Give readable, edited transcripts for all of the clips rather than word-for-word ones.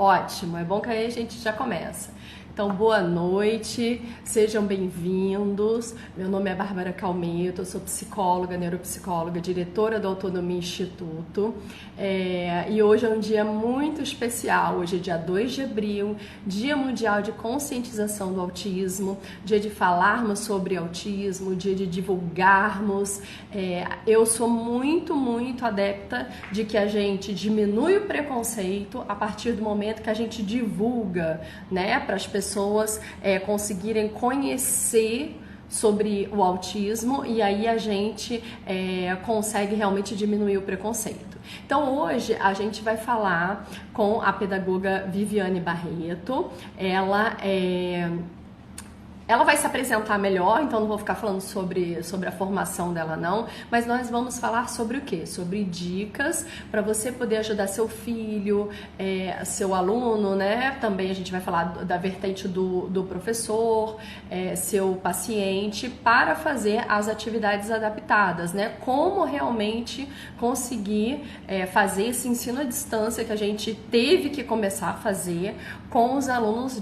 Ótimo, é bom que aí a gente já começa. Então, boa noite, sejam bem-vindos. Meu nome é Bárbara Calmeto, eu sou psicóloga, neuropsicóloga, diretora do Autonomia Instituto. E hoje é um dia muito especial. Hoje é dia 2 de abril, Dia Mundial de Conscientização do Autismo, dia de falarmos sobre autismo, dia de divulgarmos. Eu sou muito adepta de que a gente diminui o preconceito a partir do momento que a gente divulga, né, para as pessoas conseguirem conhecer sobre o autismo e aí a gente consegue realmente diminuir o preconceito. Então hoje a gente vai falar com a pedagoga Viviane Barreto. Ela vai se apresentar melhor, então não vou ficar falando sobre a formação dela não, mas nós vamos falar sobre o quê? Sobre dicas para você poder ajudar seu filho, seu aluno, né? Também a gente vai falar da vertente do professor, seu paciente, para fazer as atividades adaptadas, né? Como realmente conseguir fazer esse ensino à distância que a gente teve que começar a fazer com os alunos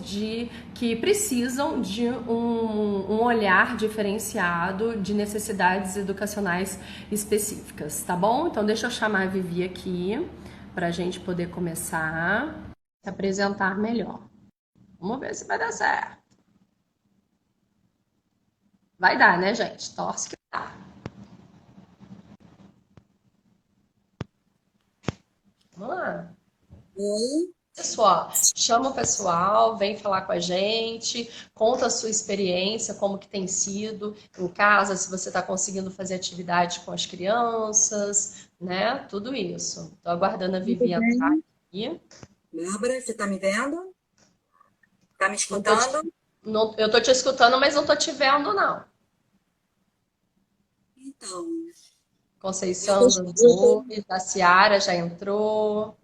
que precisam de um olhar diferenciado de necessidades educacionais específicas, tá bom? Então deixa eu chamar a Vivi aqui para a gente poder começar a se apresentar melhor. Vamos ver se vai dar certo. Vai dar, né, gente? Torce que dá. Vamos lá. Oi, Pessoal, chama o pessoal, vem falar com a gente, conta a sua experiência, como que tem sido em casa, se você está conseguindo fazer atividade com as crianças, né? Tudo isso. Estou aguardando a tudo Vivi entrar bem? aqui. Bárbara, você está me vendo? Está me Não tô escutando? eu estou te escutando, mas não estou te vendo, não. Então, eu tô, Conceição do Zoom, a Ciara já entrou.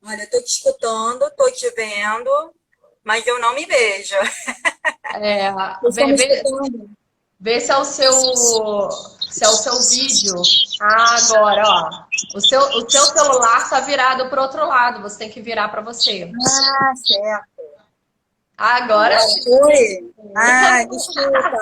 olha, estou te escutando, estou te vendo, mas eu não me vejo. É, Vocês estão vê, me vê, escutando? Vê se é o seu vídeo. Ah, agora, ó. O seu celular tá virado para o outro lado. Você tem que virar para você. Ah, certo. Agora Agora sim. foi. Ah, desculpa.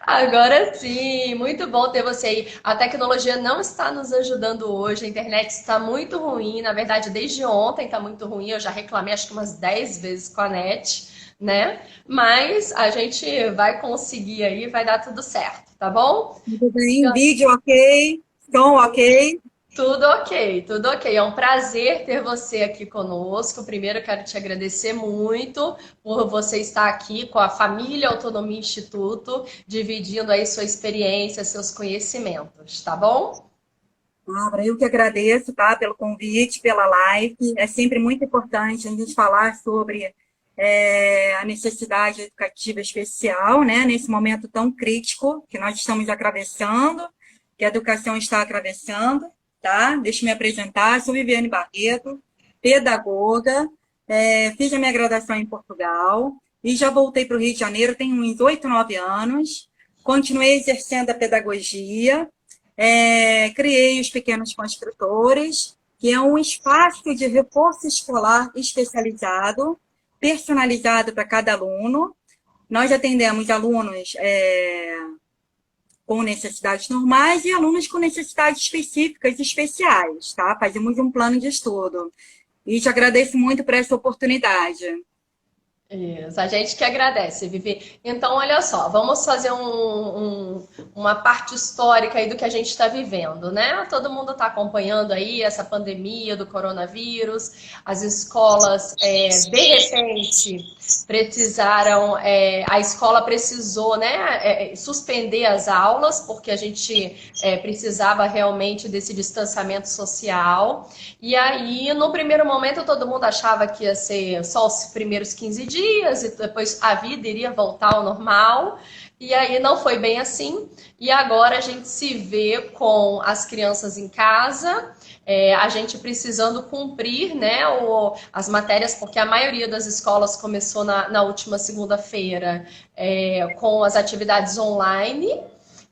Agora sim. Muito bom ter você aí. A tecnologia não está nos ajudando hoje. A internet está muito ruim. Na verdade, desde ontem está muito ruim. Eu já reclamei acho que umas 10 vezes com a net, né? Mas a gente vai conseguir aí, vai dar tudo certo, tá bom? Tudo bem? Vídeo ok? Som ok? Tudo ok, tudo ok. É um prazer ter você aqui conosco. Primeiro, eu quero te agradecer muito por você estar aqui com a família Autonomia Instituto, dividindo aí sua experiência, seus conhecimentos, tá bom? Bárbara, eu que agradeço, tá, pelo convite, pela live. É sempre muito importante a gente falar sobre a necessidade educativa especial, né, nesse momento tão crítico que nós estamos atravessando, que a educação está atravessando, tá? Deixa eu me apresentar, sou Viviane Barreto, pedagoga, fiz a minha graduação em Portugal e já voltei para o Rio de Janeiro, tem uns 8, 9 anos, continuei exercendo a pedagogia, criei os Pequenos Construtores, que é um espaço de reforço escolar especializado, personalizado para cada aluno. Nós atendemos alunos com necessidades normais e alunos com necessidades específicas e especiais, tá? Fazemos um plano de estudo. E te agradeço muito por essa oportunidade. Isso, a gente que agradece, Vivi. Então, olha só, vamos fazer uma parte histórica aí do que a gente está vivendo, né? Todo mundo está acompanhando aí essa pandemia do coronavírus, as escolas, de repente, precisaram, a escola precisou, né, suspender as aulas, porque a gente precisava realmente desse distanciamento social. E aí, no primeiro momento, todo mundo achava que ia ser só os primeiros 15 dias e depois a vida iria voltar ao normal. E aí não foi bem assim. E agora a gente se vê com as crianças em casa, a gente precisando cumprir, né, as matérias, porque a maioria das escolas começou na última segunda-feira com as atividades online.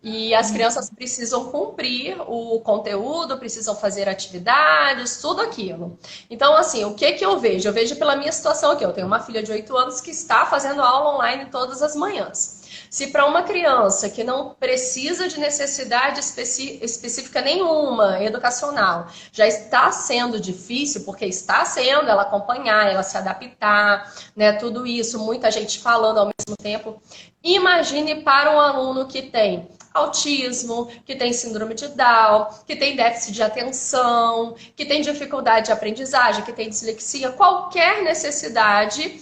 e as crianças precisam cumprir o conteúdo, precisam fazer atividades, tudo aquilo. Então, assim, o que que eu vejo? Eu vejo pela minha situação aqui. Eu tenho uma filha de 8 anos que está fazendo aula online todas as manhãs. Se para uma criança que não precisa de necessidade específica nenhuma, educacional, já está sendo difícil, porque está sendo ela acompanhar, ela se adaptar, né, tudo isso, muita gente falando ao mesmo tempo. Imagine para um aluno que tem autismo, que tem síndrome de Down, que tem déficit de atenção, que tem dificuldade de aprendizagem, que tem dislexia, qualquer necessidade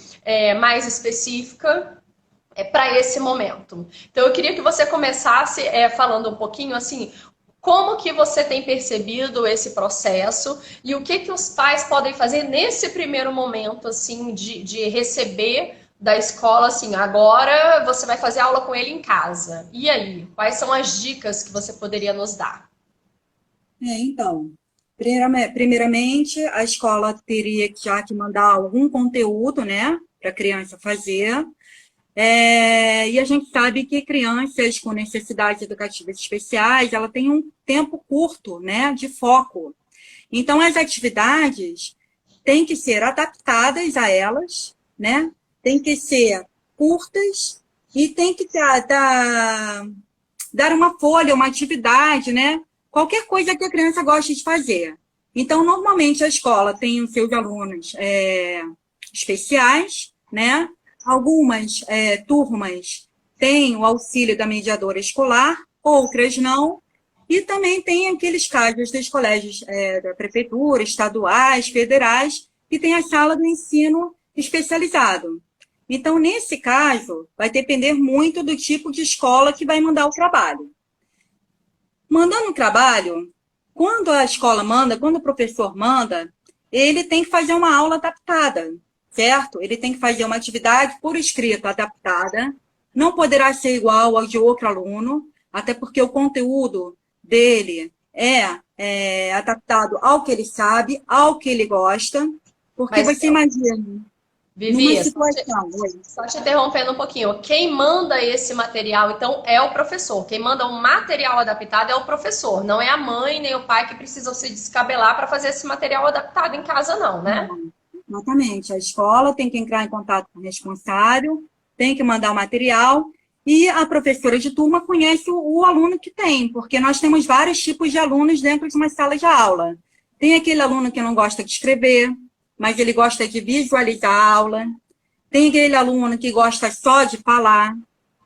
mais específica para esse momento. Então, eu queria que você começasse falando um pouquinho assim, como que você tem percebido esse processo e o que que os pais podem fazer nesse primeiro momento, assim, de receber da escola, assim, agora você vai fazer aula com ele em casa. E aí, quais são as dicas que você poderia nos dar? Então, primeiramente, a escola teria já que mandar algum conteúdo, né, para a criança fazer. E a gente sabe que crianças com necessidades educativas especiais, ela tem um tempo curto, né, de foco. Então, as atividades têm que ser adaptadas a elas, né? Tem que ser curtas e tem que dar uma folha, uma atividade, né? Qualquer coisa que a criança goste de fazer. Então, normalmente, a escola tem os seus alunos especiais, né? Algumas turmas têm o auxílio da mediadora escolar, outras não. E também tem aqueles casos dos colégios da prefeitura, estaduais, federais, que tem a sala do ensino especializado. Então, nesse caso, vai depender muito do tipo de escola que vai mandar o trabalho. Mandando o trabalho, quando a escola manda, quando o professor manda, ele tem que fazer uma aula adaptada, certo? Ele tem que fazer uma atividade por escrito adaptada, não poderá ser igual ao de outro aluno, até porque o conteúdo dele é adaptado ao que ele sabe, ao que ele gosta, porque Mas, você imagina, numa Vivi, situação... só te interrompendo um pouquinho, quem manda esse material, então, é o professor. Quem manda o material adaptado é o professor, não é a mãe nem o pai que precisam se descabelar para fazer esse material adaptado em casa, não, né? Não, exatamente. A escola tem que entrar em contato com o responsável, tem que mandar o material, e a professora de turma conhece o aluno que tem, porque nós temos vários tipos de alunos dentro de uma sala de aula. Tem aquele aluno que não gosta de escrever, mas ele gosta de visualizar a aula. Tem aquele aluno que gosta só de falar.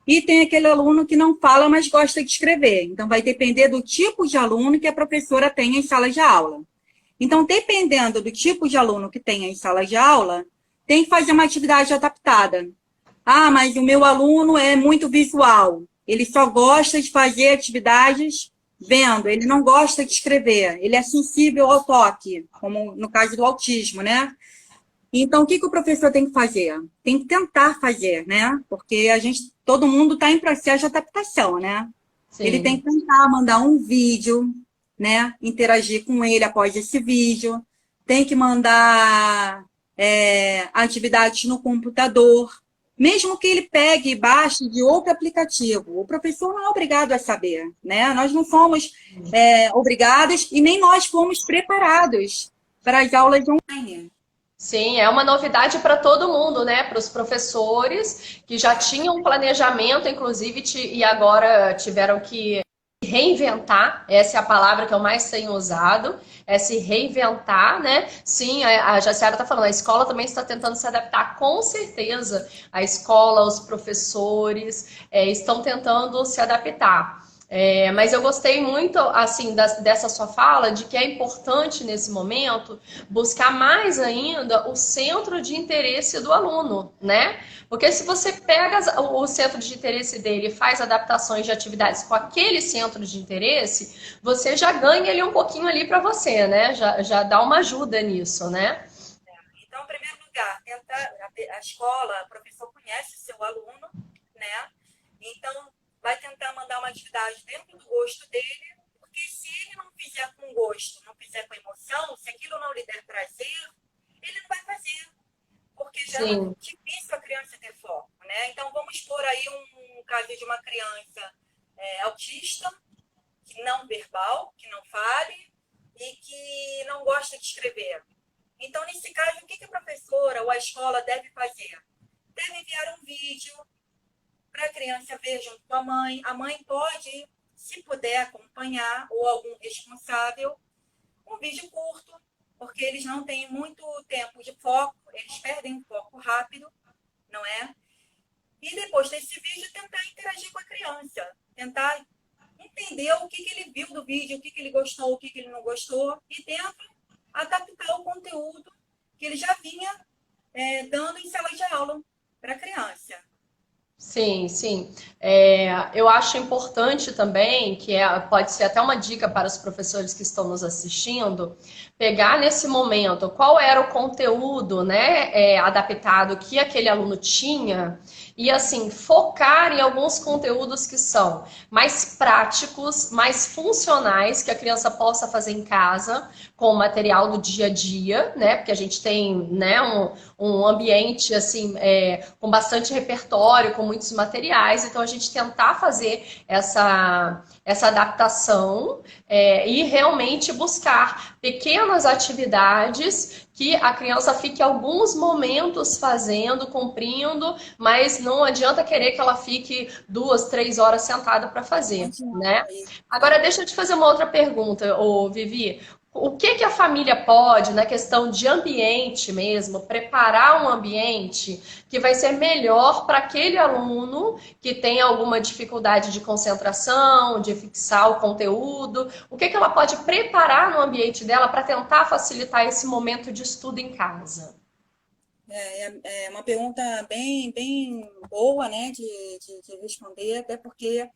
E tem aquele aluno que não fala, mas gosta de escrever. Então, vai depender do tipo de aluno que a professora tem em sala de aula. Então, dependendo do tipo de aluno que tem em sala de aula, tem que fazer uma atividade adaptada. Ah, mas o meu aluno é muito visual. Ele só gosta de fazer atividades vendo, ele não gosta de escrever. Ele é sensível ao toque, como no caso do autismo, né? Então, o que que o professor tem que fazer? Tem que tentar fazer, né? Porque todo mundo está em processo de adaptação, né? Ele tem Sim. que tentar mandar um vídeo, né? Interagir com ele após esse vídeo. Tem que mandar atividades no computador. Mesmo que ele pegue e baixe de outro aplicativo. O professor não é obrigado a saber, né? Nós não somos obrigados e nem nós fomos preparados para as aulas online. Sim, é uma novidade para todo mundo, né? Para os professores que já tinham um planejamento, inclusive, e agora tiveram que reinventar. Essa é a palavra que eu mais tenho usado, é se reinventar, né? Sim, a Jaciara está falando, a escola também está tentando se adaptar, com certeza. A escola, os professores estão tentando se adaptar. Mas eu gostei muito assim dessa sua fala de que é importante nesse momento buscar mais ainda o centro de interesse do aluno, né? Porque se você pega o centro de interesse dele e faz adaptações de atividades com aquele centro de interesse, você já ganha ele um pouquinho ali para você, né? Já dá uma ajuda nisso, né? Então, em primeiro lugar, a escola, o professor conhece o seu aluno, né? Então, vai tentar mandar uma atividade dentro do gosto dele, porque se ele não fizer com gosto, não fizer com emoção, se aquilo não lhe der prazer, ele não vai fazer, porque já é Sim. difícil a criança ter foco, né? Então, vamos expor aí um caso de uma criança autista, que não verbal, que não fale e que não gosta de escrever. Então, nesse caso, o que a professora ou a escola deve fazer? Deve enviar um vídeo para a criança ver junto com a mãe. A mãe pode, se puder acompanhar, ou algum responsável, um vídeo curto, porque eles não têm muito tempo de foco, eles perdem o foco rápido, não é? E depois desse vídeo, tentar interagir com a criança, tentar entender o que ele viu do vídeo, o que ele gostou, o que ele não gostou, e dentro adaptar o conteúdo que ele já vinha dando em sala de aula para a criança. Sim, sim. Eu acho importante também, pode ser até uma dica para os professores que estão nos assistindo, pegar nesse momento qual era o conteúdo, né, adaptado que aquele aluno tinha e, assim, focar em alguns conteúdos que são mais práticos, mais funcionais, que a criança possa fazer em casa, com o material do dia a dia, né, porque a gente tem, né, um ambiente, assim, com bastante repertório, com muitos materiais, então a gente tentar fazer essa adaptação e realmente buscar pequenas atividades que a criança fique alguns momentos fazendo, cumprindo, mas não adianta querer que ela fique 2, 3 horas sentada para fazer, né? Agora, deixa eu te fazer uma outra pergunta, Vivi. O que a família pode, na questão de ambiente mesmo, preparar um ambiente que vai ser melhor para aquele aluno que tem alguma dificuldade de concentração, de fixar o conteúdo? O que ela pode preparar no ambiente dela para tentar facilitar esse momento de estudo em casa? É uma pergunta bem boa, né, de responder, até porque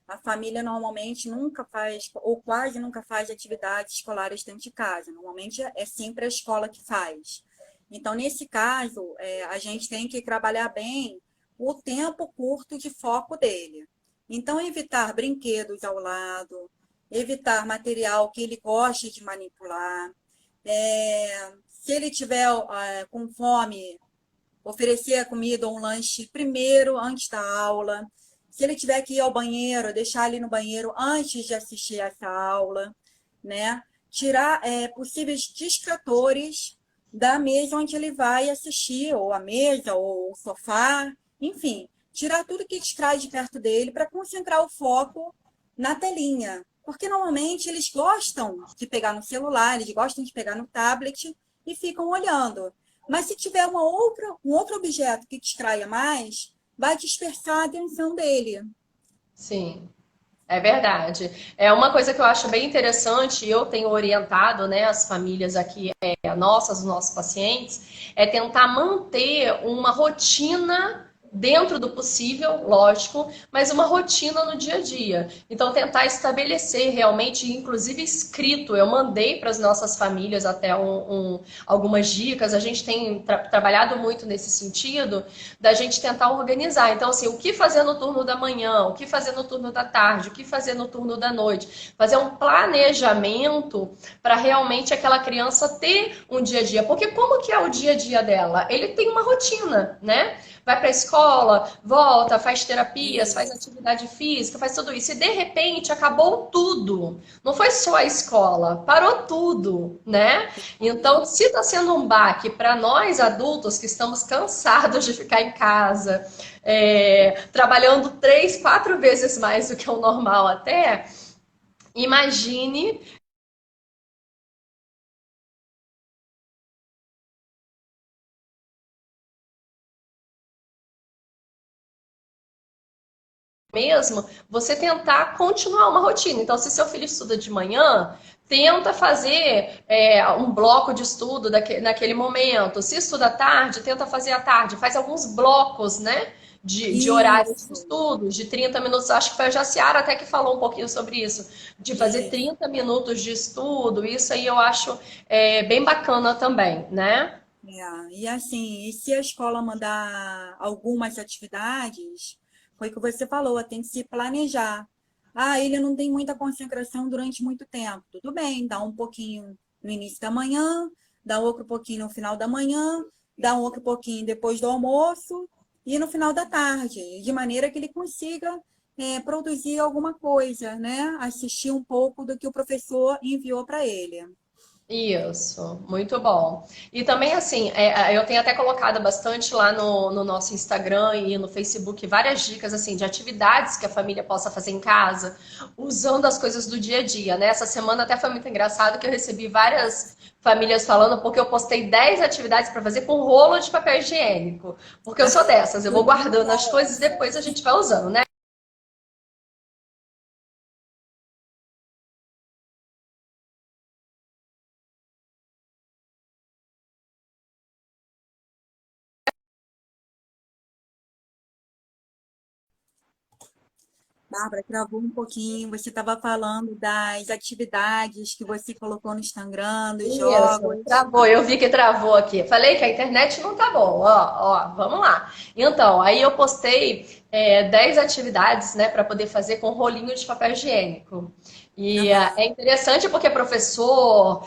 a família normalmente nunca faz, ou quase nunca faz atividades escolares dentro de casa. Normalmente é sempre a escola que faz. Então, nesse caso, a gente tem que trabalhar bem o tempo curto de foco dele. Então, evitar brinquedos ao lado, evitar material que ele goste de manipular. Se ele tiver com fome, oferecer a comida ou um lanche primeiro, antes da aula. Se ele tiver que ir ao banheiro, deixar ele no banheiro antes de assistir essa aula, né? Tirar possíveis distratores da mesa onde ele vai assistir, ou a mesa, ou o sofá, enfim, tirar tudo que distrai de perto dele para concentrar o foco na telinha. Porque normalmente eles gostam de pegar no celular, eles gostam de pegar no tablet e ficam olhando. Mas se tiver um outro objeto que distraia mais, vai dispersar a atenção dele. Sim. É verdade. É uma coisa que eu acho bem interessante, e eu tenho orientado, né, as famílias aqui, os nossos pacientes, é tentar manter uma rotina dentro do possível, lógico, mas uma rotina no dia a dia. Então, tentar estabelecer realmente, inclusive escrito, eu mandei para as nossas famílias até algumas dicas, a gente tem trabalhado muito nesse sentido, da gente tentar organizar. Então, assim, o que fazer no turno da manhã, o que fazer no turno da tarde, o que fazer no turno da noite. Fazer um planejamento para realmente aquela criança ter um dia a dia. Porque como que é o dia a dia dela? Ele tem uma rotina, né? Vai para a escola, volta, faz terapias, faz atividade física, faz tudo isso. E de repente acabou tudo. Não foi só a escola, parou tudo, né? Então, se está sendo um baque para nós adultos que estamos cansados de ficar em casa, trabalhando 3, 4 vezes mais do que o normal até, imagine mesmo você tentar continuar uma rotina. Então, se seu filho estuda de manhã, tenta fazer um bloco de estudo naquele momento. Se estuda à tarde, tenta fazer à tarde. Faz alguns blocos, né? De horários de Isso, estudo, de 30 minutos. Acho que foi a Jaciara até que falou um pouquinho sobre isso. De fazer isso. 30 minutos de estudo. Isso aí eu acho bem bacana também, né? E assim, e se a escola mandar algumas atividades, foi o que você falou, tem que se planejar. Ah, ele não tem muita concentração durante muito tempo. Tudo bem, dá um pouquinho no início da manhã, dá outro pouquinho no final da manhã, dá um outro pouquinho depois do almoço e no final da tarde, de maneira que ele consiga produzir alguma coisa, né? Assistir um pouco do que o professor enviou para ele. Isso, muito bom. E também, assim, eu tenho até colocado bastante lá no nosso Instagram e no Facebook várias dicas, assim, de atividades que a família possa fazer em casa, usando as coisas do dia a dia, né? Essa semana até foi muito engraçado que eu recebi várias famílias falando, porque eu postei 10 atividades para fazer com rolo de papel higiênico. Porque eu sou dessas, eu vou guardando as coisas e depois a gente vai usando, né? Bárbara, travou um pouquinho. Você estava falando das atividades que você colocou no Instagram, dos Isso, jogos. travou. Eu vi que travou aqui. Falei que a internet não tá bom. Ó, vamos lá. Então, aí eu postei 10 atividades, né, para poder fazer com rolinho de papel higiênico. E é Aham. interessante porque professor,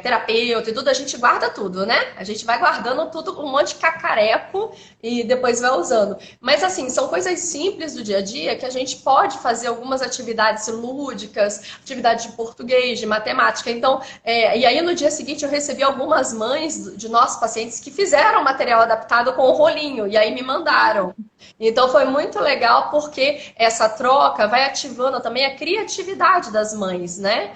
terapeuta e tudo, a gente guarda tudo, né? A gente vai guardando tudo, um monte de cacareco e depois vai usando. Mas assim, são coisas simples do dia a dia que a gente pode fazer algumas atividades lúdicas, atividade de português, de matemática. Então, e aí no dia seguinte eu recebi algumas mães de nossos pacientes que fizeram material adaptado com o rolinho e aí me mandaram. Então foi muito legal porque essa troca vai ativando também a criatividade das mães, né?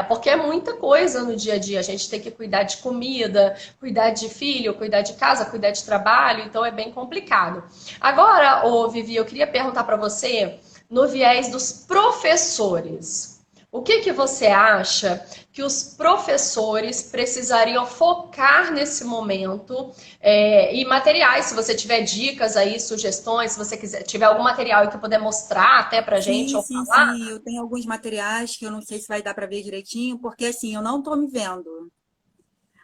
Porque é muita coisa no dia a dia. A gente tem que cuidar de comida, cuidar de filho, cuidar de casa, cuidar de trabalho, então é bem complicado. Agora, Vivi, eu queria perguntar para você no viés dos professores. O que você acha que os professores precisariam focar nesse momento? E materiais, se você tiver dicas aí, sugestões, se você tiver algum material que puder mostrar até pra gente Sim, ou sim, falar. sim. Eu tenho alguns materiais que eu não sei se vai dar para ver direitinho, porque assim, eu não estou me vendo.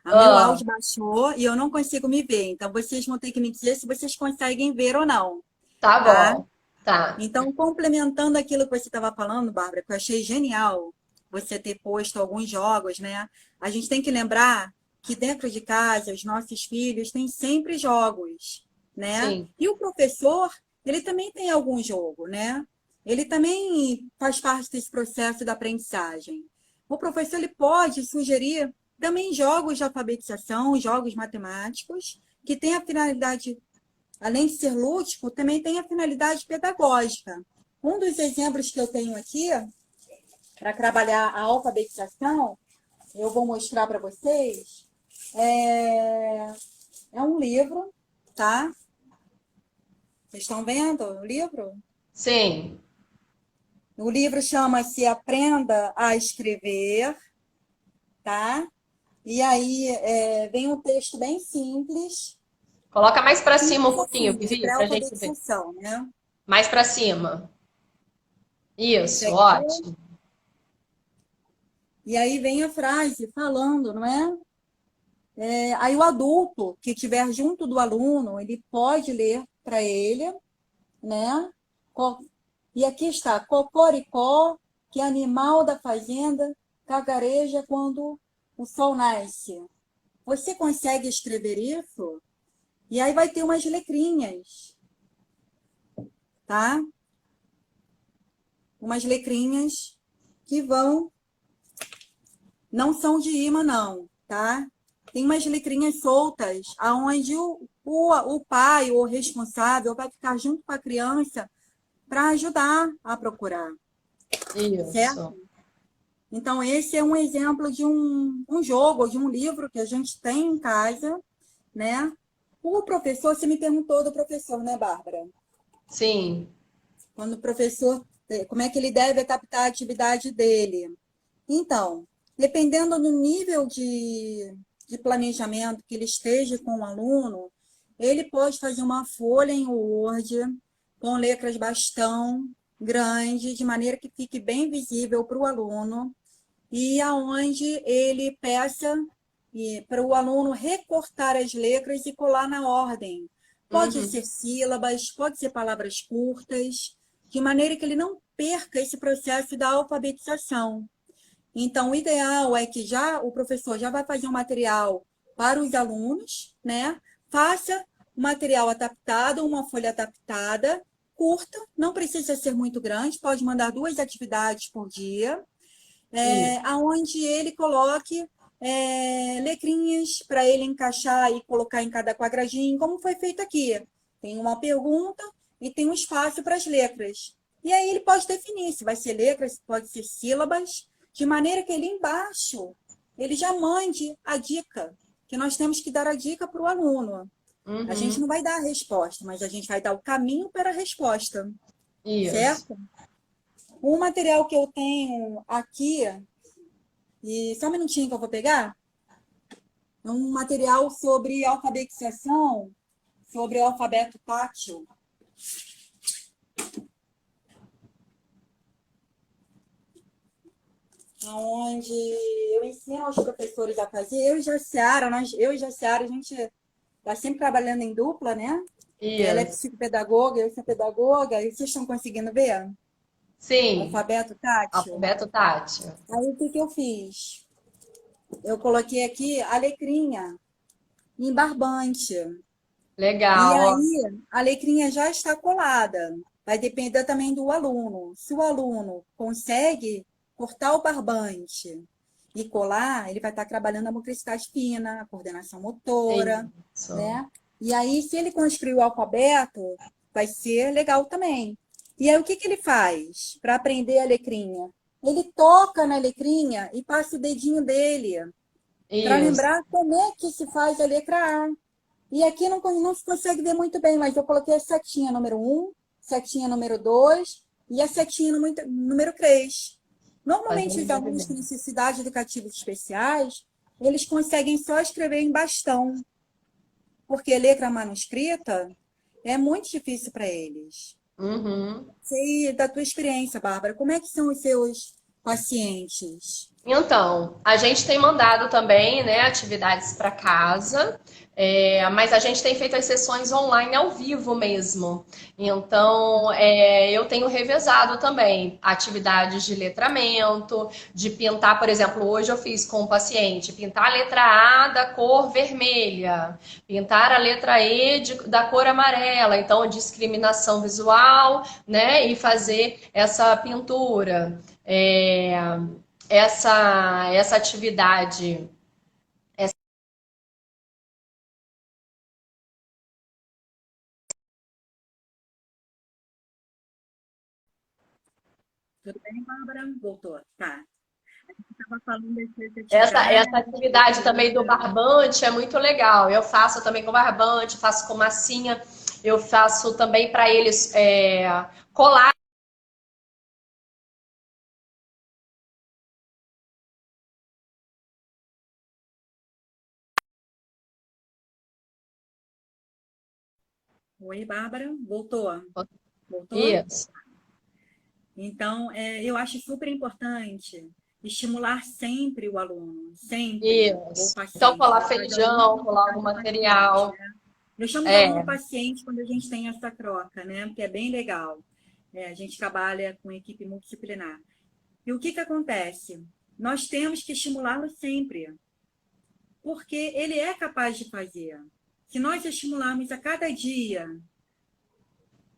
O meu Ah, áudio baixou e eu não consigo me ver. Então, vocês vão ter que me dizer se vocês conseguem ver ou não, tá tá? bom. Tá. Então, complementando aquilo que você estava falando, Bárbara, que eu achei genial você ter posto alguns jogos, né? A gente tem que lembrar que dentro de casa, os nossos filhos têm sempre jogos, né? Sim. E o professor, ele também tem algum jogo, né? Ele também faz parte desse processo da aprendizagem. O professor, ele pode sugerir também jogos de alfabetização, jogos matemáticos, que têm a finalidade, além de ser lúdico, também tem a finalidade pedagógica. Um dos exemplos que eu tenho aqui, para trabalhar a alfabetização, eu vou mostrar para vocês, é, é um livro, tá? Vocês estão vendo o livro? Sim. O livro chama-se Aprenda a Escrever, tá? E aí vem um texto bem simples, Coloca mais pra cima um simples pouquinho, assim, de Vivi, pra gente ver. pré-alfabetização, né? Mais pra cima. Isso, Consegue ver? ótimo. E aí vem a frase falando, não é? Aí o adulto que estiver junto do aluno, ele pode ler para ele, né? E aqui está, cocoricó, que animal da fazenda cagareja quando o sol nasce. Você consegue escrever isso? E aí vai ter umas letrinhas, tá? Umas letrinhas que vão, não são de imã não, tá? Tem umas letrinhas soltas, aonde o pai ou o responsável vai ficar junto com a criança para ajudar a procurar, Isso. certo? Então, esse é um exemplo de um jogo, de um livro que a gente tem em casa, né? O professor, você me perguntou do professor, né, Bárbara? Sim. Quando o professor, como é que ele deve adaptar a atividade dele? Então, dependendo do nível de planejamento que ele esteja com o aluno, ele pode fazer uma folha em Word com letras bastão grande, de maneira que fique bem visível para o aluno, e aonde ele peça para o aluno recortar as letras e colar na ordem. Pode Uhum. ser sílabas, pode ser palavras curtas, de maneira que ele não perca esse processo da alfabetização. Então, o ideal é que já o professor já vai fazer um material para os alunos, né? Faça um material adaptado, uma folha adaptada, curta, não precisa ser muito grande, pode mandar 2 atividades por dia, aonde ele coloque letrinhas para ele encaixar e colocar em cada quadradinho, como foi feito aqui. Tem uma pergunta e tem um espaço para as letras. E aí ele pode definir se vai ser letras, se pode ser sílabas, de maneira que ele embaixo, ele já mande a dica, que nós temos que dar a dica para o aluno. A gente não vai dar a resposta, mas a gente vai dar o caminho para a resposta. Isso. Certo? O material que eu tenho aqui, e só um minutinho que eu vou pegar, é um material sobre alfabetização, sobre o alfabeto tátil. Onde eu ensino aos professores a fazer. Eu e Jaciara, a gente está sempre trabalhando em dupla, né? Isso. Ela é psicopedagoga, eu sou pedagoga, e vocês estão conseguindo ver? Sim. Alfabeto tátil. Alfabeto tátil. Aí o que eu fiz? Eu coloquei aqui a letrinha em barbante. Legal. E aí a letrinha já está colada. Vai depender também do aluno. Se o aluno consegue cortar o barbante e colar, ele vai estar trabalhando a motricidade fina, a coordenação motora, né? E aí, se ele construir o alfabeto, vai ser legal também. E aí, o que ele faz para aprender a letrinha? Ele toca na letrinha e passa o dedinho dele para lembrar como é que se faz a letra A. E aqui não se consegue ver muito bem, mas eu coloquei a setinha número 1, setinha número 2 e a setinha número 3. Normalmente, os alunos com necessidades educativas especiais, eles conseguem só escrever em bastão, porque letra manuscrita é muito difícil para eles. Sei da tua experiência, Bárbara, como é que são os seus pacientes? Então, a gente tem mandado também, né, atividades para casa, mas a gente tem feito as sessões online ao vivo mesmo. Então, eu tenho revezado também atividades de letramento, de pintar, por exemplo, hoje eu fiz com o paciente, pintar a letra A da cor vermelha, pintar a letra E da cor amarela, então discriminação visual, né, e fazer essa pintura. Essa atividade. Tudo bem, Bárbara? Voltou. Tá. Estava falando Essa atividade também do barbante é muito legal. Eu faço também com barbante, faço com massinha, eu faço também para eles colar. Oi, Bárbara, voltou? Voltou? Isso. Então, eu acho super importante estimular sempre o aluno, sempre o paciente. Então, colar feijão, colar algum material. Né? Eu chamo de aluno paciente quando a gente tem essa troca, né? Que é bem legal. A gente trabalha com equipe multidisciplinar. E o que acontece? Nós temos que estimulá-lo sempre, porque ele é capaz de fazer. Se nós estimularmos a cada dia,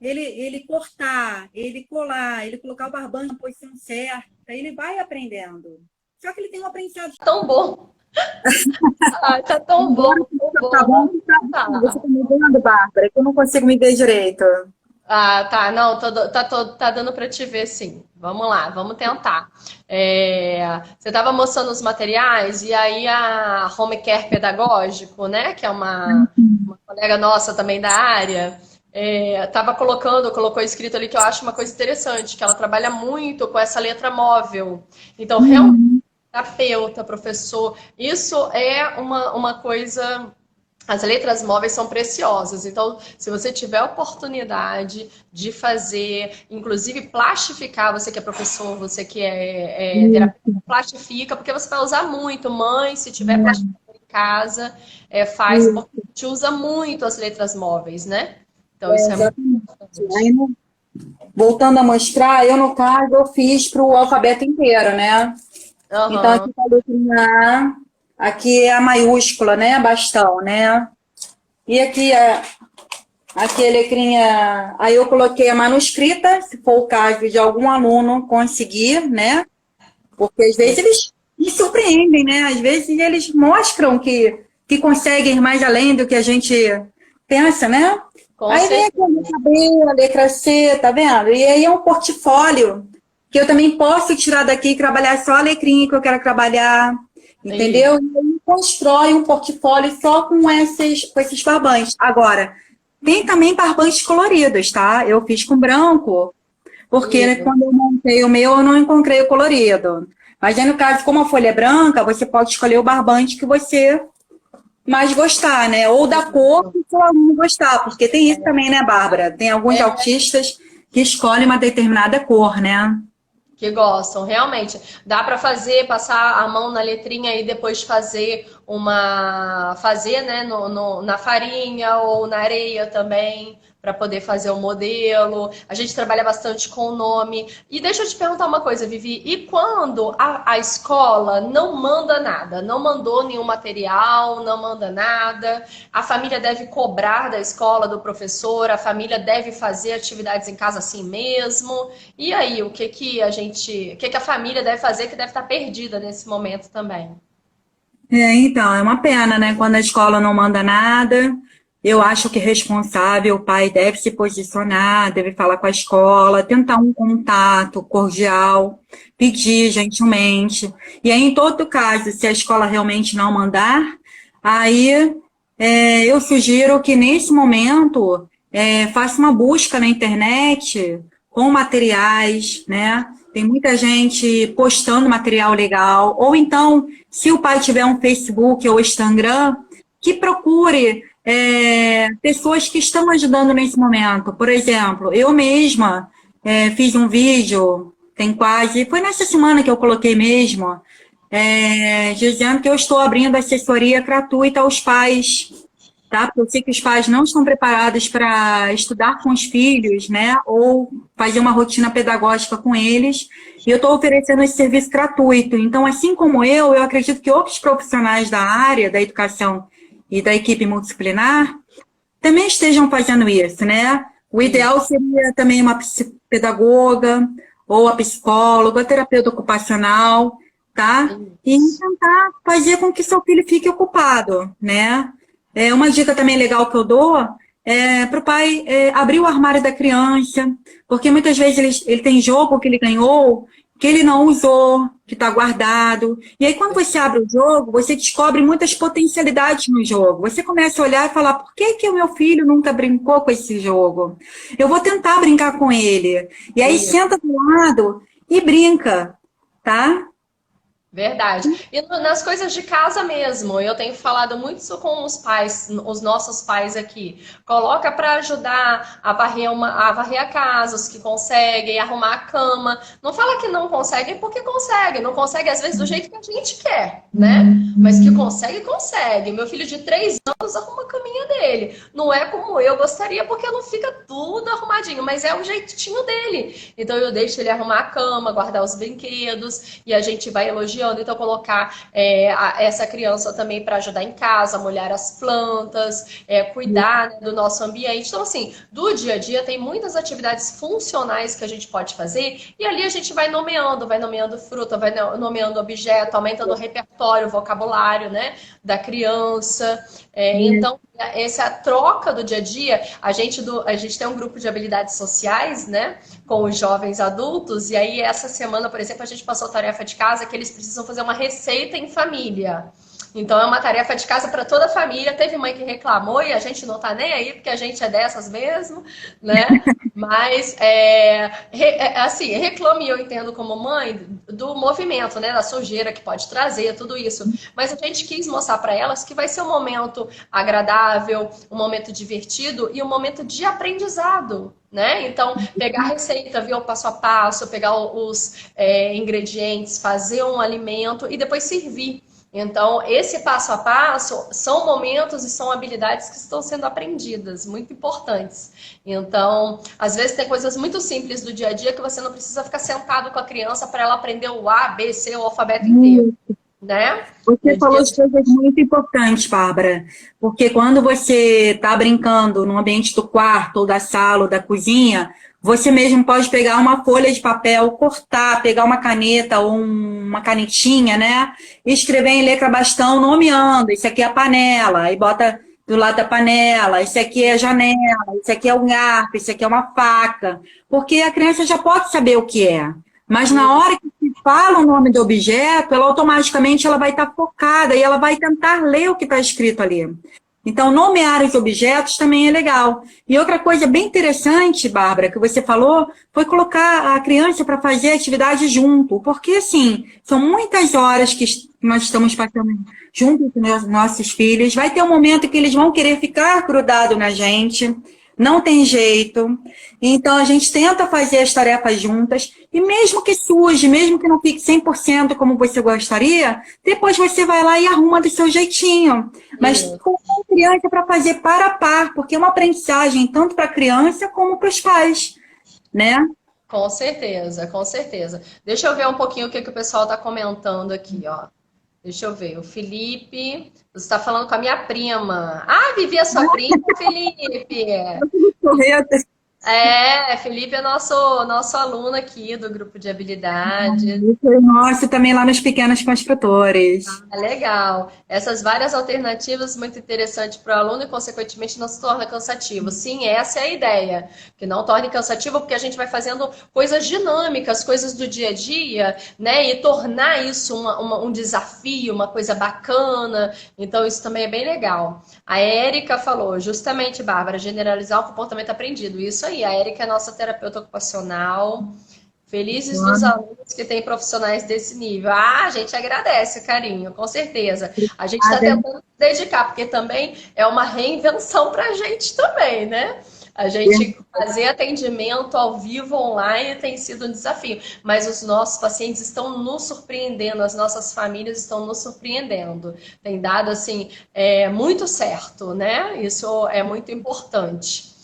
ele cortar, ele colar, ele colocar o barbante na posição certa, ele vai aprendendo. Só que ele tem um aprendizado tão bom. Tá tão bom. Tá bom? Você tá me vendo, Bárbara? Que eu não consigo me ver direito. Tá. Não, tá dando para te ver, sim. Vamos lá, vamos tentar. Você estava mostrando os materiais e aí a Home Care Pedagógico, né, que é uma colega nossa também da área, colocou escrito ali que eu acho uma coisa interessante, que ela trabalha muito com essa letra móvel. Então, realmente, terapeuta, professor, isso é uma coisa. As letras móveis são preciosas, então se você tiver a oportunidade de fazer, inclusive plastificar, você que é professor, você que é terapeuta, plastifica, porque você vai usar muito. Mãe, se tiver plastificador em casa, faz, porque a gente usa muito as letras móveis, né? Então isso é muito importante. Voltando a mostrar, eu no caso eu fiz para o alfabeto inteiro, né? Então aqui tá a letrinha A, aqui é a maiúscula, né? Bastão, né? E aqui Aqui a letrinha, aí eu coloquei a manuscrita, se for o caso de algum aluno conseguir, né? Porque às vezes eles me surpreendem, né? Às vezes eles mostram que conseguem ir mais além do que a gente pensa, né? Com Aí vem aqui a certeza. letra B, a letra C, tá vendo? E aí é um portfólio que eu também posso tirar daqui e trabalhar só a letrinha que eu quero trabalhar, Isso. entendeu? E aí constrói um portfólio só com esses barbantes. Agora, tem também barbantes coloridos, tá? Eu fiz com branco, porque né, Isso. quando eu montei o meu, eu não encontrei o colorido. Mas aí, no caso, como a folha é branca, você pode escolher o barbante que você mais gostar, né? Ou da cor que o seu aluno gostar, porque tem isso também, né, Bárbara? Tem alguns É, autistas que escolhem uma determinada cor, né? que gostam, realmente. Dá para fazer, passar a mão na letrinha e depois fazer, né, na farinha ou na areia também, para poder fazer o modelo. A gente trabalha bastante com o nome. E deixa eu te perguntar uma coisa, Vivi, e quando a escola não manda nada, não mandou nenhum material, não manda nada, a família deve cobrar da escola, do professor, a família deve fazer atividades em casa assim mesmo? E aí, o que a família deve fazer que deve estar perdida nesse momento também? É, então, é uma pena, né? Quando a escola não manda nada, eu acho que responsável, o pai deve se posicionar, deve falar com a escola, tentar um contato cordial, pedir gentilmente. E aí, em todo caso, se a escola realmente não mandar, aí eu sugiro que nesse momento faça uma busca na internet com materiais, né? Tem muita gente postando material legal, ou então se o pai tiver um Facebook ou Instagram, que procure pessoas que estão ajudando nesse momento. Por exemplo, eu mesma fiz um vídeo, foi nessa semana que eu coloquei mesmo, dizendo que eu estou abrindo assessoria gratuita aos pais, tá? Porque eu sei que os pais não estão preparados para estudar com os filhos, né? Ou fazer uma rotina pedagógica com eles. E eu estou oferecendo esse serviço gratuito. Então, assim como eu acredito que outros profissionais da área da educação e da equipe multidisciplinar também estejam fazendo isso, né? O ideal Isso. seria também uma psicopedagoga, ou a psicóloga, a terapeuta ocupacional, tá? E Isso. tentar fazer com que seu filho fique ocupado, né? Uma dica também legal que eu dou para o pai abrir o armário da criança, porque muitas vezes ele tem jogo que ele ganhou, que ele não usou, que está guardado. E aí, quando você abre o jogo, você descobre muitas potencialidades no jogo. Você começa a olhar e falar, por que que o meu filho nunca brincou com esse jogo? Eu vou tentar brincar com ele. E aí, Isso. senta do lado e brinca, tá? Verdade. E nas coisas de casa mesmo, eu tenho falado muito isso com os pais, os nossos pais aqui. Coloca para ajudar a varrer a casa, os que conseguem, arrumar a cama. Não fala que não conseguem, porque consegue. Não consegue, às vezes, do jeito que a gente quer, né? Mas que consegue, consegue. Meu filho de 3 anos arruma a caminha dele. Não é como eu gostaria, porque não fica tudo arrumadinho, mas é o jeitinho dele. Então eu deixo ele arrumar a cama, guardar os brinquedos, e a gente vai elogiando. Então, colocar essa criança também para ajudar em casa, molhar as plantas, cuidar, né, do nosso ambiente. Então, assim, do dia a dia tem muitas atividades funcionais que a gente pode fazer e ali a gente vai nomeando fruta, vai nomeando objeto, aumentando o repertório, o vocabulário, né, da criança. Então, essa troca do dia a dia, a gente tem um grupo de habilidades sociais, né, com os jovens adultos, e aí essa semana, por exemplo, a gente passou tarefa de casa que eles precisam fazer uma receita em família. Então é uma tarefa de casa para toda a família. Teve mãe que reclamou e a gente não tá nem aí, porque a gente é dessas mesmo, né? Mas, assim, reclame, eu entendo como mãe, do movimento, né? Da sujeira que pode trazer, tudo isso. Mas a gente quis mostrar para elas que vai ser um momento agradável, um momento divertido e um momento de aprendizado, né? Então, pegar a receita, ver o passo a passo, pegar os ingredientes, fazer um alimento e depois servir. Então, esse passo a passo são momentos e são habilidades que estão sendo aprendidas, muito importantes. Então, às vezes tem coisas muito simples do dia a dia que você não precisa ficar sentado com a criança para ela aprender o A, B, C, o alfabeto inteiro, né? Você falou de coisas muito importantes, Bárbara, porque quando você está brincando no ambiente do quarto, ou da sala, ou da cozinha, você mesmo pode pegar uma folha de papel, cortar, pegar uma caneta ou uma canetinha, né? E escrever em letra bastão, nomeando. Isso aqui é a panela, aí bota do lado da panela, isso aqui é a janela, isso aqui é um garfo, isso aqui é uma faca. Porque a criança já pode saber o que é. Mas na hora que se fala o nome do objeto, ela automaticamente ela vai estar focada e ela vai tentar ler o que está escrito ali. Então, nomear os objetos também é legal. E outra coisa bem interessante, Bárbara, que você falou, foi colocar a criança para fazer atividade junto. Porque, assim, são muitas horas que nós estamos passando junto com os nossos filhos. Vai ter um momento que eles vão querer ficar grudados na gente. Não tem jeito. Então, a gente tenta fazer as tarefas juntas. E mesmo que suje, mesmo que não fique 100% como você gostaria, depois você vai lá e arruma do seu jeitinho. Mas com a criança para fazer par a par, porque é uma aprendizagem tanto para a criança como para os pais, né? Com certeza, com certeza. Deixa eu ver um pouquinho o que o pessoal está comentando aqui, ó. Deixa eu ver, o Felipe, você está falando com a minha prima. Ah, Vivi, a sua prima, Felipe. Felipe é nosso aluno aqui do grupo de habilidades. Foi nosso também lá nos Pequenos Construtores. Legal. Essas várias alternativas muito interessantes para o aluno e, consequentemente, não se torna cansativo. Sim, essa é a ideia. Que não torne cansativo porque a gente vai fazendo coisas dinâmicas, coisas do dia a dia, né? E tornar isso um desafio, uma coisa bacana. Então, isso também é bem legal. A Érica falou, justamente, Bárbara, generalizar o comportamento aprendido. Isso aí, a Érica é nossa terapeuta ocupacional. Felizes dos alunos que têm profissionais desse nível. Ah, a gente agradece, carinho, com certeza. A gente está tentando se dedicar, porque também é uma reinvenção para a gente também, né? A gente fazer atendimento ao vivo online tem sido um desafio, mas os nossos pacientes estão nos surpreendendo, as nossas famílias estão nos surpreendendo. Tem dado, assim, muito certo, né? Isso é muito importante.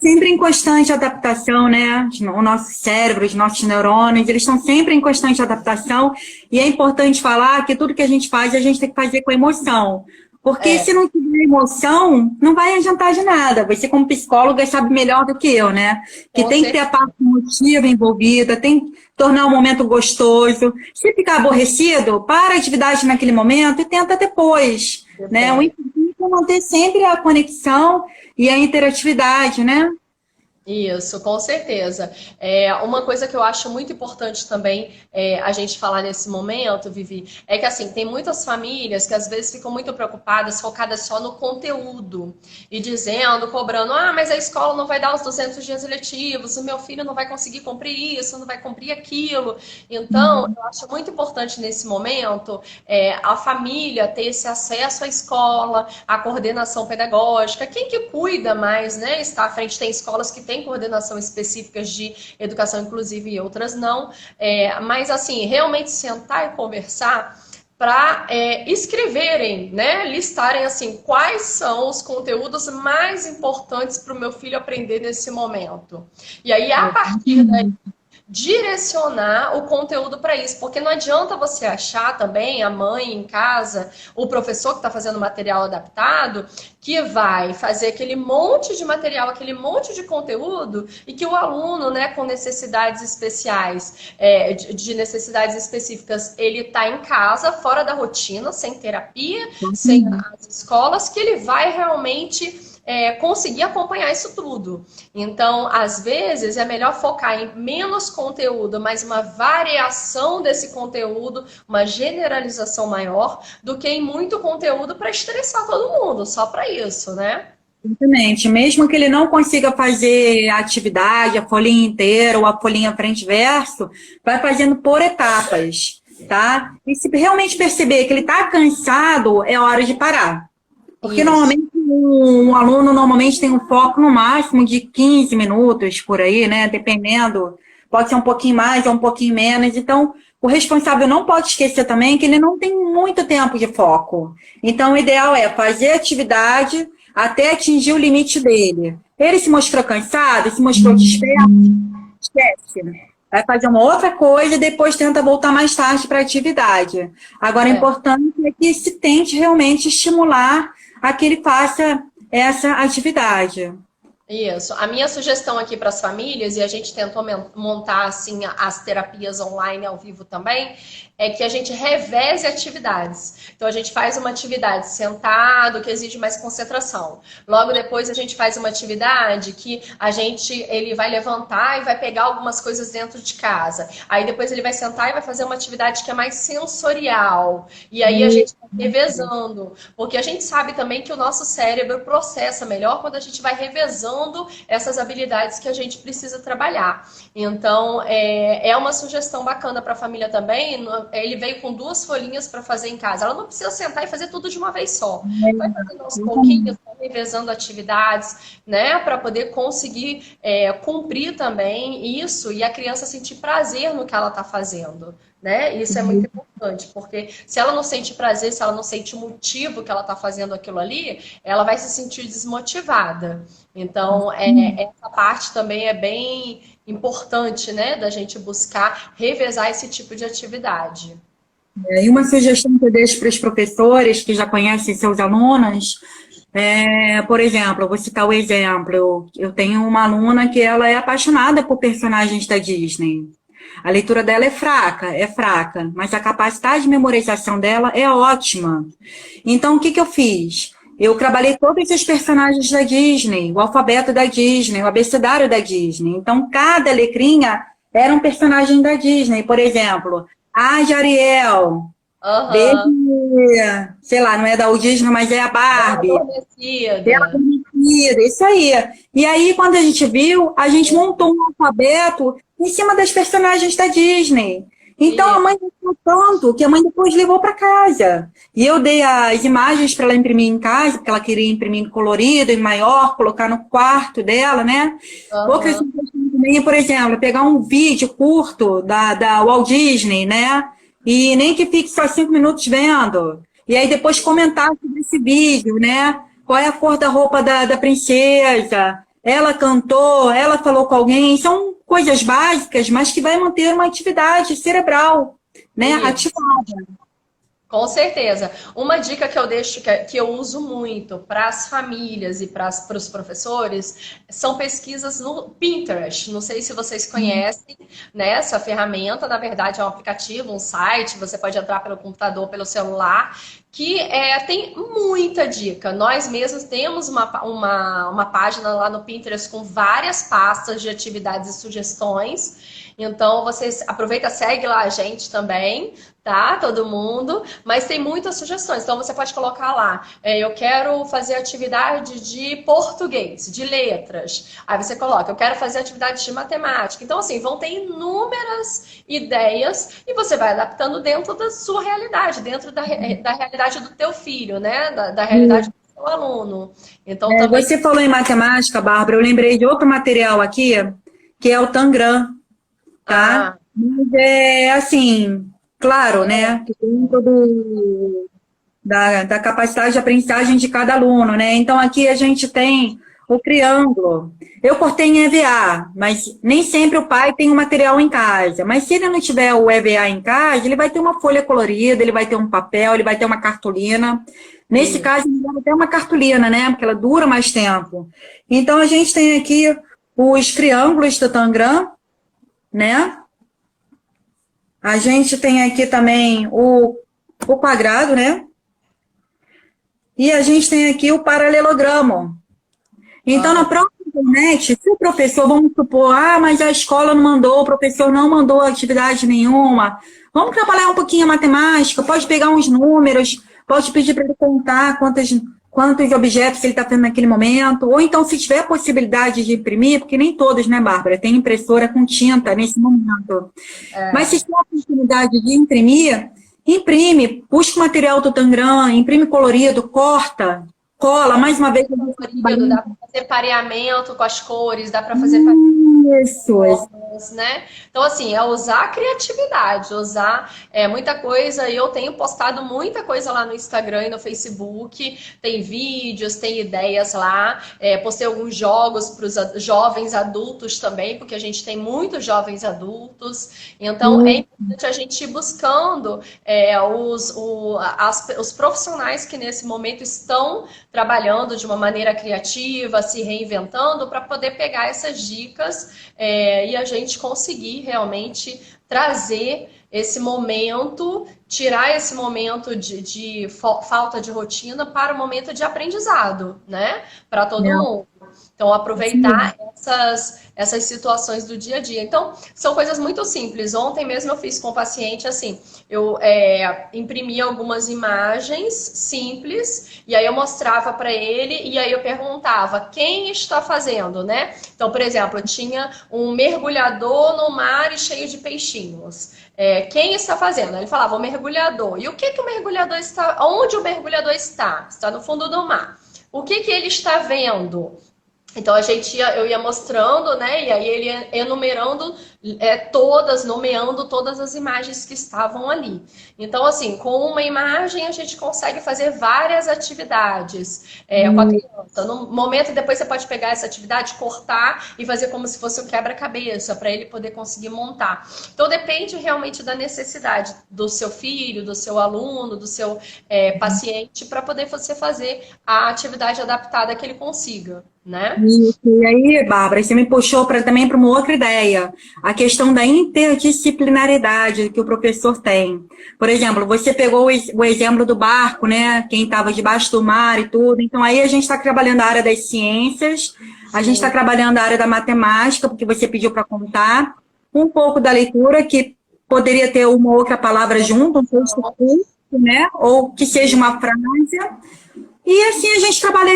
Sempre em constante adaptação, né? O nosso cérebro, os nossos neurônios, eles estão sempre em constante adaptação. E é importante falar que tudo que a gente faz, a gente tem que fazer com emoção. Porque se não tiver emoção, não vai adiantar de nada. Você, como psicóloga, sabe melhor do que eu, né? Que tem que ter a parte emotiva envolvida, tem que tornar o momento gostoso. Se ficar aborrecido, para a atividade naquele momento e tenta depois. Né? O importante é manter sempre a conexão e a interatividade, né? Isso, com certeza. Uma coisa que eu acho muito importante também a gente falar nesse momento, Vivi, é que assim, tem muitas famílias que às vezes ficam muito preocupadas, focadas só no conteúdo e dizendo, cobrando, mas a escola não vai dar os 200 dias letivos, o meu filho não vai conseguir cumprir isso, não vai cumprir aquilo. Então, eu acho muito importante nesse momento a família ter esse acesso à escola, à coordenação pedagógica, quem que cuida mais, né? Está à frente, tem escolas que têm coordenação específicas de educação inclusiva e outras não, mas assim, realmente sentar e conversar para escreverem, né, listarem assim, quais são os conteúdos mais importantes para o meu filho aprender nesse momento. E aí, a partir daí, direcionar o conteúdo para isso, porque não adianta você achar também a mãe em casa, o professor que está fazendo material adaptado, que vai fazer aquele monte de material, aquele monte de conteúdo, e que o aluno, né, com necessidades especiais, de necessidades específicas, ele está em casa, fora da rotina, sem terapia, sem as escolas, que ele vai realmente conseguir acompanhar isso tudo. Então, às vezes, é melhor focar em menos conteúdo, mas uma variação desse conteúdo, uma generalização maior, do que em muito conteúdo para estressar todo mundo, só para isso, né? Exatamente. Mesmo que ele não consiga fazer a atividade, a folhinha inteira ou a folhinha frente e verso, vai fazendo por etapas, tá? E se realmente perceber que ele está cansado, é hora de parar. Porque normalmente um aluno normalmente tem um foco no máximo de 15 minutos por aí, né? Dependendo, pode ser um pouquinho mais ou um pouquinho menos. Então, o responsável não pode esquecer também que ele não tem muito tempo de foco. Então, o ideal é fazer atividade até atingir o limite dele. Ele se mostrou cansado, se mostrou desperto, esquece. vai fazer uma outra coisa e depois tenta voltar mais tarde para a atividade. Agora, o É. importante é que se tente realmente estimular a que ele faça essa atividade. Isso. A minha sugestão aqui para as famílias, e a gente tentou montar assim as terapias online ao vivo também, é que a gente reveze atividades. Então a gente faz uma atividade sentado, que exige mais concentração. Logo depois a gente faz uma atividade que ele vai levantar e vai pegar algumas coisas dentro de casa. Aí depois ele vai sentar e vai fazer uma atividade que é mais sensorial. E aí a gente vai revezando, porque a gente sabe também que o nosso cérebro processa melhor quando a gente vai revezando essas habilidades que a gente precisa trabalhar. Então, é uma sugestão bacana para a família também. Ele veio com 2 folhinhas para fazer em casa. Ela não precisa sentar e fazer tudo de uma vez só. Vai fazendo aos pouquinhos, revezando atividades, né, para poder conseguir cumprir também isso e a criança sentir prazer no que ela está fazendo. Né? Isso é muito importante, porque se ela não sente prazer, se ela não sente o motivo que ela está fazendo aquilo ali, ela vai se sentir desmotivada. Então, essa parte também é bem importante, né, da gente buscar revezar esse tipo de atividade. E uma sugestão que eu deixo para os professores que já conhecem seus alunos, por exemplo, eu vou citar o exemplo, eu tenho uma aluna que ela é apaixonada por personagens da Disney. A leitura dela é fraca, mas a capacidade de memorização dela é ótima. Então, o que eu fiz? Eu trabalhei todos os personagens da Disney, o alfabeto da Disney, o abecedário da Disney. Então, cada letrinha era um personagem da Disney. Por exemplo, a de Ariel, Aham. desde, sei lá, não é da Walt Disney, mas é a Bela Barbie. Bela Adormecida. Adormecida, isso aí. E aí, quando a gente viu, a gente montou um alfabeto em cima das personagens da Disney. Então, a E, mãe gostou tanto que a mãe depois levou para casa. E eu dei as imagens para ela imprimir em casa, porque ela queria imprimir colorido e maior, colocar no quarto dela, né? Outras aham. sugestões também, por exemplo, pegar um vídeo curto da Walt Disney, né? E nem que fique só 5 minutos vendo. E aí depois comentar sobre esse vídeo, né? Qual é a cor da roupa da princesa? Ela cantou, ela falou com alguém. São coisas básicas, mas que vai manter uma atividade cerebral, né? Isso. Ativada. Com certeza. Uma dica que eu deixo, que eu uso muito para as famílias e para os professores, são pesquisas no Pinterest. Não sei se vocês conhecem, né, essa ferramenta. Na verdade, é um aplicativo, um site, você pode entrar pelo computador, pelo celular, que tem muita dica. Nós mesmos temos uma página lá no Pinterest com várias pastas de atividades e sugestões. Então, vocês aproveita, segue lá a gente também, tá? Todo mundo. Mas tem muitas sugestões. Então, você pode colocar lá, eu quero fazer atividade de português, de letras. Aí você coloca, eu quero fazer atividade de matemática. Então, assim, vão ter inúmeras ideias e você vai adaptando dentro da sua realidade, dentro da realidade do teu filho, né? Da realidade do seu aluno. Então, também... Você falou em matemática, Bárbara, eu lembrei de outro material aqui, que é o Tangram, tá? Ah, Mas é assim, claro, né? Que dentro da capacidade de aprendizagem de cada aluno, né? Então, aqui a gente tem o triângulo. Eu cortei em EVA, mas nem sempre o pai tem o material em casa. Mas se ele não tiver o EVA em casa, ele vai ter uma folha colorida, ele vai ter um papel, ele vai ter uma cartolina. Nesse caso, ele vai ter uma cartolina, né? Porque ela dura mais tempo. Então, a gente tem aqui os triângulos do Tangram, né? A gente tem aqui também o quadrado, né? E a gente tem aqui o paralelogramo. Então, na própria internet, se o professor, vamos supor, mas a escola não mandou, o professor não mandou atividade nenhuma, vamos trabalhar um pouquinho a matemática, pode pegar uns números, pode pedir para ele contar quantos objetos ele está tendo naquele momento, ou então, se tiver a possibilidade de imprimir, porque nem todos, né, Bárbara, tem impressora com tinta nesse momento. Mas se tiver a possibilidade de imprimir, imprime, busca o material do Tangram, imprime colorido, corta, cola, mais uma vez. Colorido, dá para fazer pareamento com as cores, dá para fazer Isso. Né? Então, assim, é usar a criatividade, usar muita coisa. E eu tenho postado muita coisa lá no Instagram e no Facebook. Tem vídeos, tem ideias lá. Postei alguns jogos para os jovens adultos também, porque a gente tem muitos jovens adultos. Então, é importante a gente ir buscando os profissionais que nesse momento estão trabalhando de uma maneira criativa, se reinventando, para poder pegar essas dicas e a gente conseguir realmente trazer esse momento, tirar esse momento de falta de rotina para o momento de aprendizado, né? Para todo mundo. Então, aproveitar essas situações do dia a dia. Então, são coisas muito simples. Ontem mesmo eu fiz com o paciente assim, eu imprimi algumas imagens simples e aí eu mostrava para ele e aí eu perguntava quem está fazendo, né? Então, por exemplo, tinha um mergulhador no mar e cheio de peixinhos. Quem está fazendo? Ele falava o mergulhador. E o que o mergulhador está? Onde o mergulhador está? Está no fundo do mar. O que ele está vendo? Então eu ia mostrando, né? E aí ele ia enumerando nomeando todas as imagens que estavam ali. Então, assim, com uma imagem a gente consegue fazer várias atividades com a criança. No momento, depois você pode pegar essa atividade, cortar e fazer como se fosse um quebra-cabeça, para ele poder conseguir montar. Então, depende realmente da necessidade do seu filho, do seu aluno, do seu paciente, para poder você fazer a atividade adaptada que ele consiga. Né? Isso. E aí, Bárbara, você me puxou também para uma outra ideia, a questão da interdisciplinaridade que o professor tem. Por exemplo, você pegou o exemplo do barco, né? Quem estava debaixo do mar e tudo. Então, aí a gente está trabalhando a área das ciências, a gente está trabalhando a área da matemática, porque você pediu para contar, um pouco da leitura, que poderia ter uma outra palavra junto, um texto curto, né? Ou que seja uma frase. E assim a gente trabalha a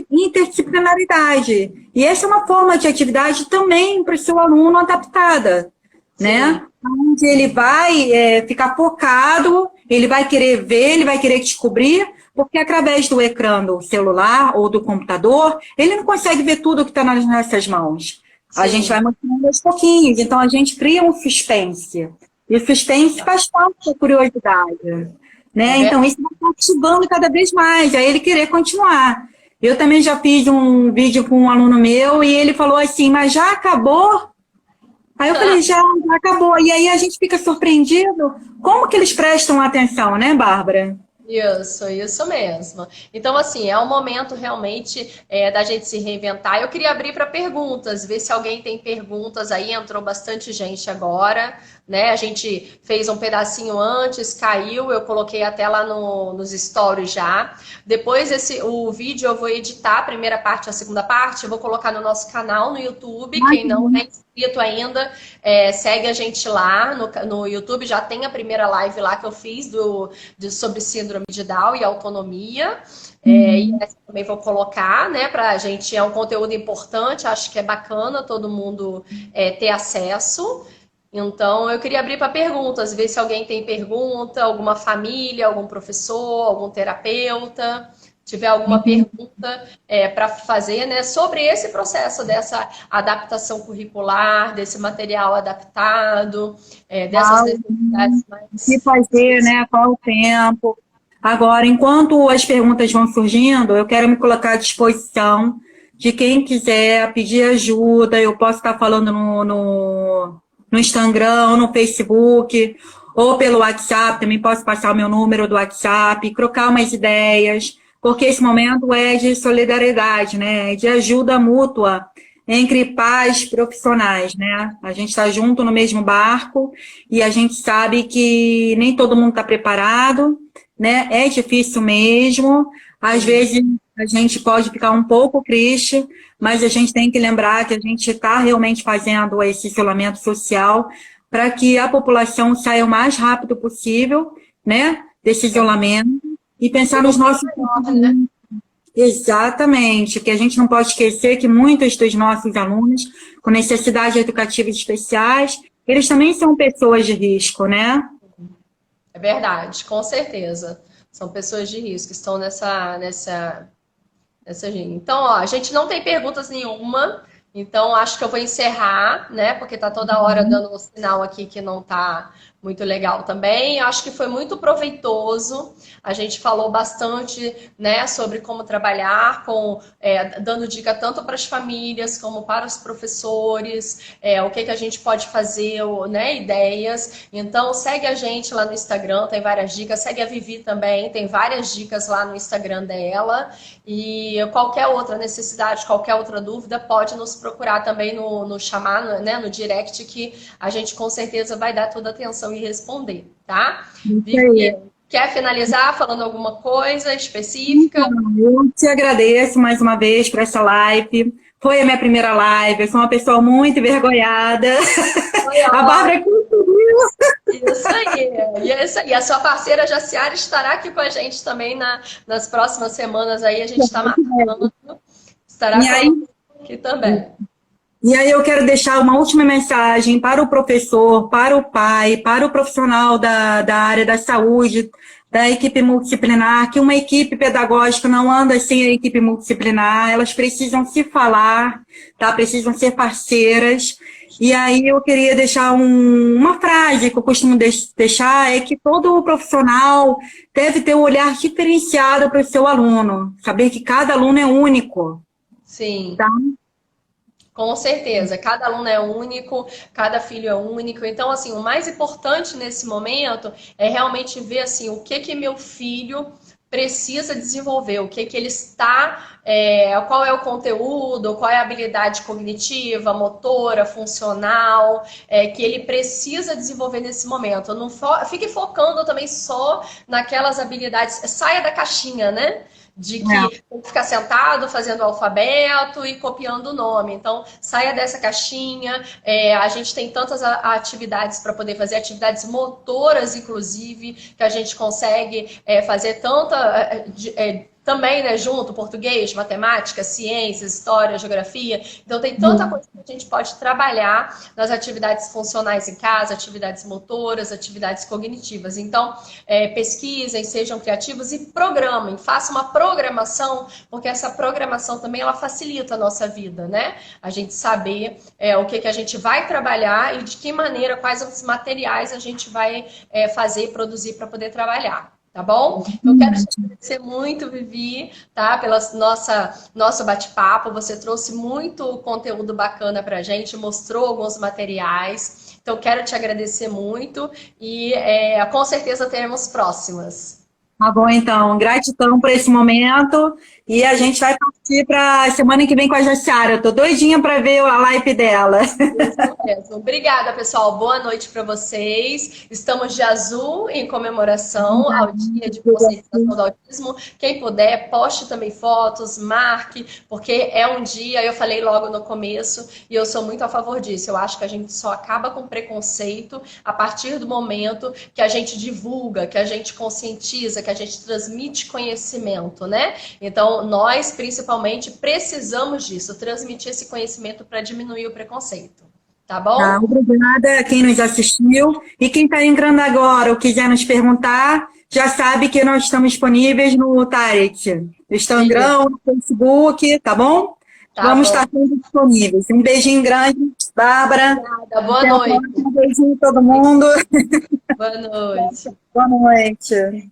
interdisciplinaridade. E essa é uma forma de atividade também para o seu aluno adaptada, né? Onde ele vai ficar focado, ele vai querer ver, ele vai querer descobrir, porque através do ecrã do celular ou do computador, ele não consegue ver tudo que está nas nossas mãos. Sim. A gente vai mostrando aos pouquinhos, então a gente cria um suspense. E o suspense faz parte da curiosidade. Né? Então, isso vai ativando cada vez mais, aí ele querer continuar. Eu também já fiz um vídeo com um aluno meu e ele falou assim, mas já acabou? Aí eu falei, já acabou. E aí a gente fica surpreendido como que eles prestam atenção, né, Bárbara? Isso mesmo. Então, assim, é um momento realmente da gente se reinventar. Eu queria abrir para perguntas, ver se alguém tem perguntas aí. Entrou bastante gente agora, né? A gente fez um pedacinho antes, caiu, eu coloquei até lá nos stories já. Depois o vídeo eu vou editar a primeira parte e a segunda parte, eu vou colocar no nosso canal no YouTube. Quem não é inscrito ainda, segue a gente lá no YouTube. Já tem a primeira live lá que eu fiz sobre síndrome de Down e autonomia. E essa também vou colocar, né, pra gente, é um conteúdo importante, acho que é bacana todo mundo ter acesso. Então, eu queria abrir para perguntas, ver se alguém tem pergunta, alguma família, algum professor, algum terapeuta, tiver alguma pergunta para fazer, né, sobre esse processo dessa adaptação curricular, desse material adaptado, dessas necessidades mais... O que fazer, né? Qual o tempo? Agora, enquanto as perguntas vão surgindo, eu quero me colocar à disposição de quem quiser pedir ajuda. Eu posso estar falando no Instagram, no Facebook, ou pelo WhatsApp, também posso passar o meu número do WhatsApp, trocar umas ideias, porque esse momento é de solidariedade, né? De ajuda mútua entre pais profissionais, né? A gente está junto no mesmo barco e a gente sabe que nem todo mundo está preparado, né? É difícil mesmo. Às vezes a gente pode ficar um pouco triste, mas a gente tem que lembrar que a gente está realmente fazendo esse isolamento social para que a população saia o mais rápido possível, né? Desse isolamento e pensar nos nossos... Né? Exatamente, que a gente não pode esquecer que muitos dos nossos alunos com necessidades educativas especiais, eles também são pessoas de risco, né? É verdade, com certeza. São pessoas de risco, que estão nessa linha. Então, ó, a gente não tem perguntas nenhuma, Então, acho que eu vou encerrar, né? Porque tá toda hora dando um sinal aqui que não tá muito legal também. Acho que foi muito proveitoso. A gente falou bastante, né, sobre como trabalhar com, dando dica tanto para as famílias como para os professores, o que a gente pode fazer, né, ideias. Então, segue a gente lá no Instagram, tem várias dicas. Segue a Vivi também, tem várias dicas lá no Instagram dela. E qualquer outra necessidade, qualquer outra dúvida, pode nos procurar também no chamar, né, no direct, que a gente com certeza vai dar toda a atenção e responder, tá? Vivi, quer finalizar falando alguma coisa específica? Eu te agradeço mais uma vez por essa live. Foi a minha primeira live, eu sou uma pessoa muito envergonhada. A Bárbara conseguiu. Isso aí, isso aí. A sua parceira Jaciara estará aqui com a gente também nas próximas semanas aí, a gente está marcando. Estará aqui também. E aí eu quero deixar uma última mensagem para o professor, para o pai, para o profissional da área da saúde, da equipe multidisciplinar, que uma equipe pedagógica não anda sem a equipe multidisciplinar, elas precisam se falar, tá? Precisam ser parceiras. E aí eu queria deixar uma frase que eu costumo deixar, é que todo profissional deve ter um olhar diferenciado para o seu aluno, saber que cada aluno é único. Sim. Tá? Com certeza, cada aluno é único, cada filho é único. Então, assim, o mais importante nesse momento é realmente ver assim, o que meu filho precisa desenvolver, o que ele está, qual é o conteúdo, qual é a habilidade cognitiva, motora, funcional, que ele precisa desenvolver nesse momento. Não fique focando também só naquelas habilidades, saia da caixinha, né? De que tem que ficar sentado fazendo o alfabeto e copiando o nome. Então, saia dessa caixinha. A gente tem tantas atividades para poder fazer, atividades motoras, inclusive, que a gente consegue fazer também, né, junto, português, matemática, ciências, história, geografia. Então, tem tanta coisa que a gente pode trabalhar nas atividades funcionais em casa, atividades motoras, atividades cognitivas. Então, pesquisem, sejam criativos e programem. Façam uma programação, porque essa programação também ela facilita a nossa vida, né? A gente saber o que a gente vai trabalhar e de que maneira, quais os materiais a gente vai fazer e produzir para poder trabalhar. Tá bom? Eu quero te agradecer muito, Vivi, tá? Pelo nosso bate-papo. Você trouxe muito conteúdo bacana pra gente, mostrou alguns materiais. Então, quero te agradecer muito e com certeza teremos próximas. Tá bom, então. Gratidão por esse momento. E a gente vai partir para a semana que vem com a Jaciara. Eu tô doidinha para ver a live dela. Isso mesmo. Obrigada, pessoal. Boa noite para vocês. Estamos de azul em comemoração ao Dia de Conscientização do Autismo. Quem puder, poste também fotos, marque, porque é um dia, eu falei logo no começo, e eu sou muito a favor disso. Eu acho que a gente só acaba com preconceito a partir do momento que a gente divulga, que a gente conscientiza, que a gente transmite conhecimento, né? Então, nós, principalmente, precisamos disso, transmitir esse conhecimento para diminuir o preconceito. Tá bom? Obrigada a quem nos assistiu. E quem está entrando agora ou quiser nos perguntar, já sabe que nós estamos disponíveis no Tarek, no Instagram, no Facebook, tá bom? Vamos estar sempre disponíveis. Um beijinho grande, Bárbara. Obrigada. Boa noite. Um beijinho a todo mundo. Boa noite. Boa noite.